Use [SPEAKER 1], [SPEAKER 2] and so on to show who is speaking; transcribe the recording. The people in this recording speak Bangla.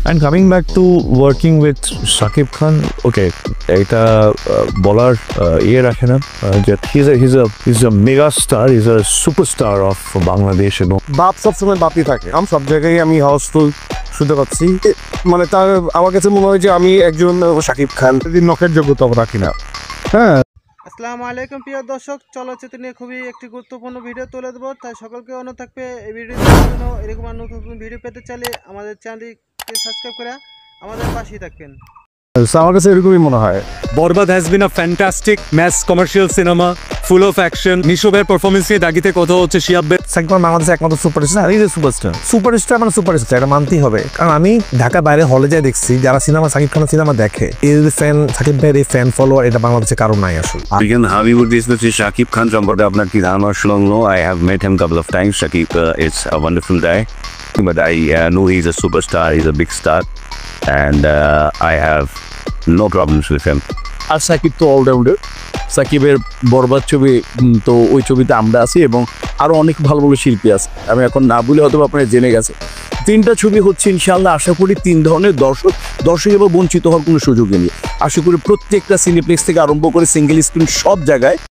[SPEAKER 1] And coming back to working with Shakib Khan, okay, এটা বলার রাখে না যে he's a mega star, he's a superstar of Bangladesh এবং
[SPEAKER 2] বাপ সবসময় বাপই থাকে। আমি সব জায়গায় আমি হাউসফুল শুনতে পাচ্ছি, মানে তার আমার কাছে মনে হয় যে আমি একজন শাকিব খান নখের যোগ্যতা রাখি না। হ্যাঁ,
[SPEAKER 3] আসসালামু আলাইকুম প্রিয় দর্শক, চলচ্চিত্র নিয়ে খুবই একটি গুরুত্বপূর্ণ ভিডিও তুলে দেবো, তাই সকলকে অনুরোধ থাকবে এই ভিডিও দেখার জন্য। এরকম আর নতুন নতুন ভিডিও পেতে চাইলে আমাদের চ্যানেলটিকে সাবস্ক্রাইব করে আমাদের পাশেই থাকবেন।
[SPEAKER 2] আমার কাছে এরকমই মনে হয়।
[SPEAKER 4] Borbad has been a fantastic mass commercial cinema full of action. নিশোবের পারফরমেন্স নিয়ে দাগিতে কথা হচ্ছে শিয়াবের।
[SPEAKER 2] শাকিব খান বাংলাদেশের একমাত্র সুপারস্টার, এই যে সুপারস্টার মানে সুপারস্টার, এটা মানতেই হবে। কারণ আমি ঢাকা বাইরে হলে যাই দেখছি যারা সিনেমা শাকিব খানের সিনেমা দেখে, এই ফ্যান শাকিব ভাইয়ের এই ফ্যান ফলোয়ার এটা বাংলাদেশে কারণ নাই আসলে।
[SPEAKER 5] Hollywood business is Shakib Khan সম্পর্কে আপনার কি ধারণা? No, I have met him couple of times. Shakib is a wonderful guy, but I know he's a superstar, he's a big star, and I have no problems with him.
[SPEAKER 6] আর সাকিব তো অলরাউন্ডার। সাকিবের বরবাদ ছবি তো ওই ছবিতে আমরা আছি এবং আরও অনেক ভালো ভালো শিল্পী আছে, আমি এখন না বলে হয়তো আপনারা জেনে গেছে। 3টা ছবি হচ্ছে ইনশাআল্লাহ, আশা করি 3 ধরনের দর্শক এবং বঞ্চিত হওয়ার কোনো সুযোগই নেই। আশা করি প্রত্যেকটা সিনেপ্লেক্স থেকে আরম্ভ করে সিঙ্গেল স্ক্রিন সব জায়গায়